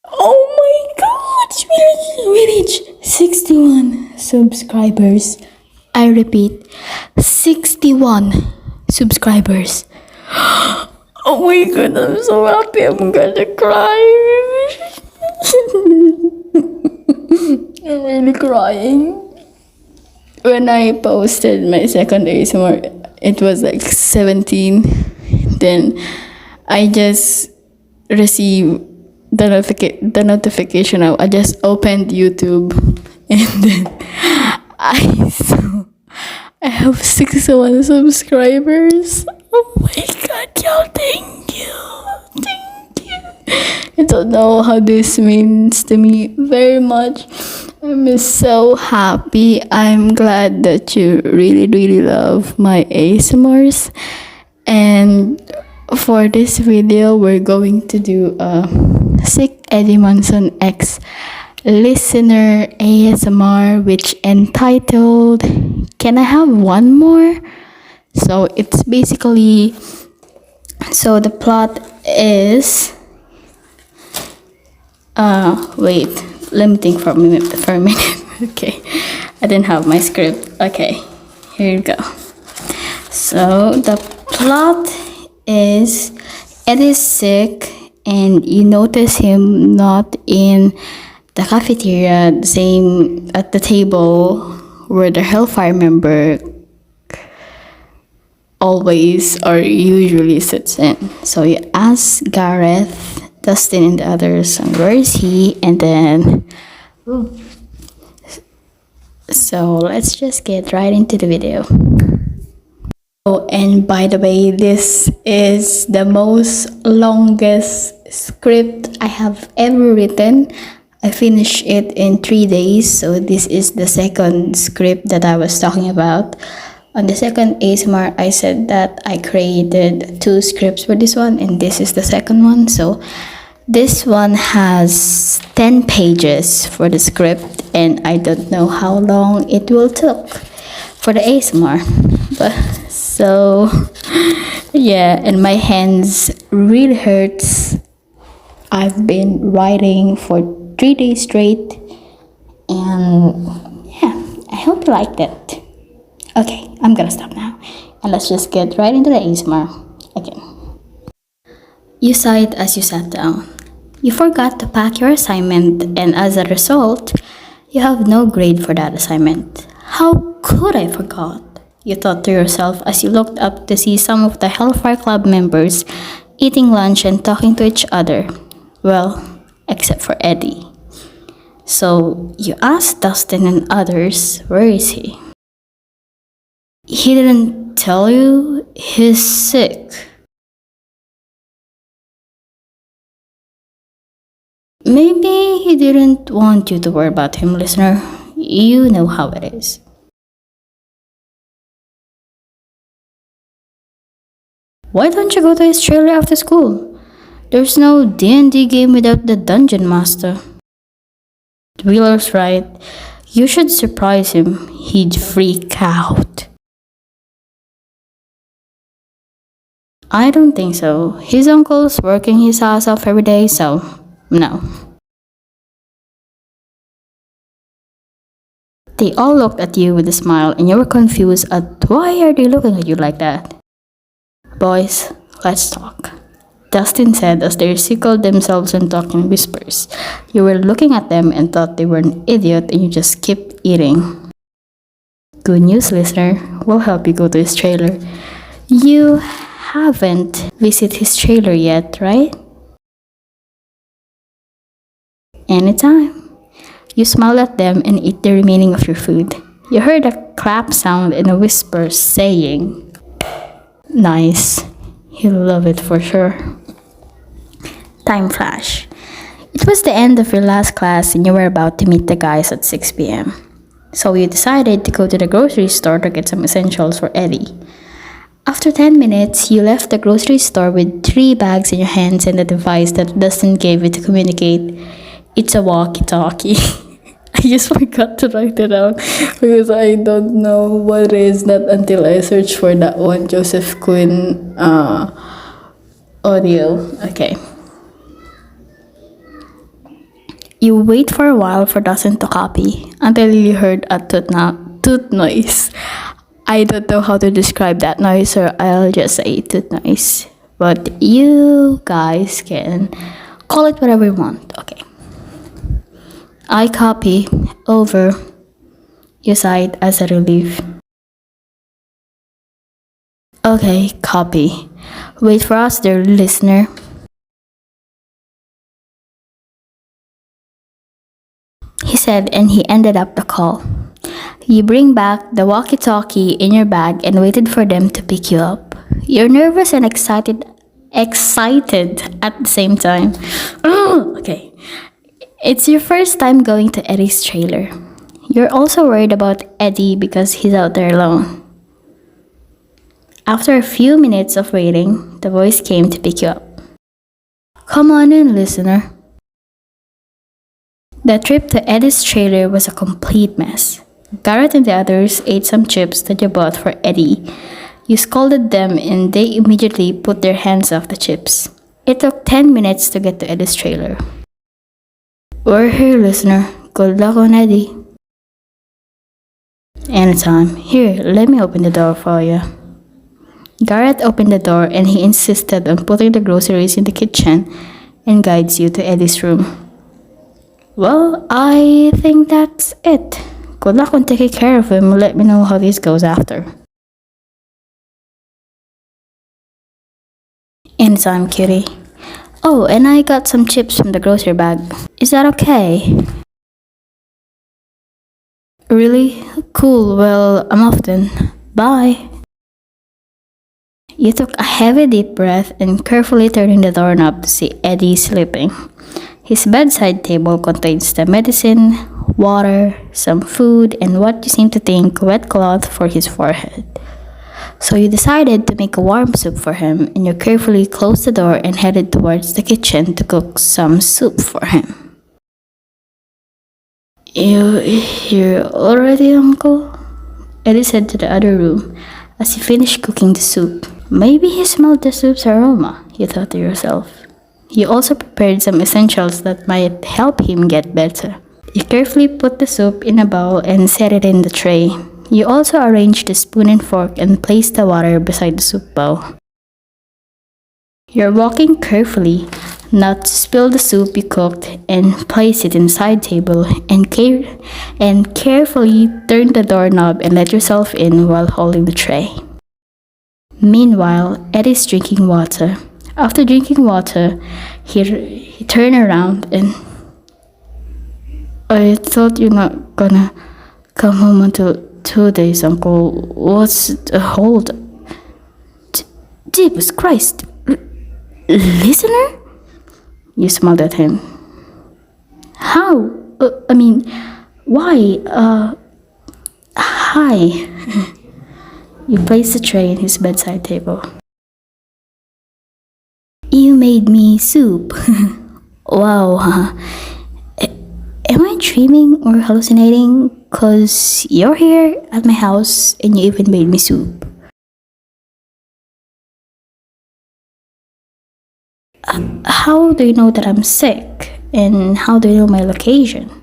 Oh my god! We reached 61 subscribers. I repeat, 61 subscribers. Oh my god, I'm so happy. I'm gonna cry. I'm really crying. When I posted my second ASMR, it was like 17. Then I just received the notification. I just opened YouTube, and then I saw I have 61 subscribers. Oh my god, y'all, thank you. Thank you. I don't know how this means to me very much. I'm so happy. I'm glad that you really, really love my ASMRs. And for this video, we're going to do a Sick Eddie Monson X listener ASMR, which entitled Can I Have One More? So it's basically, so the plot is, wait, let me think for a minute. Okay, I didn't have my script. Okay, here you go. So the plot is Ed is sick, and you notice him not in the cafeteria, the same at the table where the Hellfire member always or usually sits in. So you ask Gareth, Dustin, and the others, where is he? And then, so let's just get right into the video. Oh, and by the way, this is the longest script I have ever written. I finished it in 3 days, so this is the second script that I was talking about. On the second ASMR, I said that I created 2 scripts for this one, and this is the second one. So this one has 10 pages for the script, and I don't know how long it will take for the ASMR. But so yeah, and my hands really hurts. I've been writing for 3 days straight, and yeah, I hope you liked it. Okay, I'm gonna stop now, and let's just get right into the ASMR again. You sighed as you sat down. You forgot to pack your assignment, and as a result, you have no grade for that assignment. How could I forgot? You thought to yourself as you looked up to see some of the Hellfire Club members eating lunch and talking to each other. Well, except for Eddie. So you asked Dustin and others, where is he? He didn't tell you he's sick. Maybe he didn't want you to worry about him, listener. You know how it is. Why don't you go to his trailer after school? There's no D&D game without the Dungeon Master. Wheeler's right. You should surprise him. He'd freak out. I don't think so. His uncle's working his ass off every day, so no. They all looked at you with a smile, and you were confused at why are they looking at you like that. Boys, let's talk, Dustin said as they circled themselves and talked in whispers. You were looking at them and thought they were an idiot, and you just kept eating. Good news, listener. We'll help you go to his trailer. You haven't visited his trailer yet, right? Anytime. You smiled at them and ate the remaining of your food. You heard a clap sound and a whisper saying, nice. He'll love it for sure. Time flash. It was the end of your last class and you were about to meet the guys at 6 p.m. So you decided to go to the grocery store to get some essentials for Eddie. After 10 minutes, you left the grocery store with 3 bags in your hands and a device that Dustin gave you to communicate. It's a walkie-talkie. I just forgot to write it down because I don't know what it is, not until I search for that one, Joseph Quinn audio. Okay. You wait for a while for Dawson to copy until you heard a toot noise. I don't know how to describe that noise, or I'll just say toot noise. But you guys can call it whatever you want. Okay. I copy over. You cite as a relief. Okay, copy. Wait for us, dear listener. He said, and he ended up the call. You bring back the walkie-talkie in your bag and waited for them to pick you up. You're nervous and excited at the same time. Okay. It's your first time going to Eddie's trailer. You're also worried about Eddie because he's out there alone. After a few minutes of waiting, the voice came to pick you up. Come on in, listener. The trip to Eddie's trailer was a complete mess. Garrett and the others ate some chips that you bought for Eddie. You scolded them and they immediately put their hands off the chips. It took 10 minutes to get to Eddie's trailer. We're here, listener. Good luck on Eddie. Anytime. Here, let me open the door for you. Garrett opened the door and he insisted on putting the groceries in the kitchen and guides you to Eddie's room. Well, I think that's it. Good luck on taking care of him. Let me know how this goes after. Anytime, cutie. Oh, and I got some chips from the grocery bag. Is that okay? Really? Cool. Well, I'm off then. Bye. You took a heavy deep breath and carefully turning the doorknob to see Eddie sleeping. His bedside table contains the medicine, water, some food, and what you seem to think wet cloth for his forehead. So you decided to make a warm soup for him, and you carefully closed the door and headed towards the kitchen to cook some soup for him. You here already, Uncle? Eddie said to the other room as he finished cooking the soup. Maybe he smelled the soup's aroma, you thought to yourself. You also prepared some essentials that might help him get better. You carefully put the soup in a bowl and set it in the tray. You also arranged the spoon and fork and placed the water beside the soup bowl. You're walking carefully not to spill the soup you cooked and place it inside table and carefully turn the doorknob and let yourself in while holding the tray. Meanwhile, Eddie's drinking water. After drinking water, he turned around and... I thought you're not gonna come home until 2 days, Uncle. What's the hold? Jesus Christ! Listener? You smiled at him. How? Why? Hi. You placed the tray in his bedside table. You made me soup. Wow. Am I dreaming or hallucinating? 'Cause you're here at my house and you even made me soup. How do you know that I'm sick? And how do you know my location?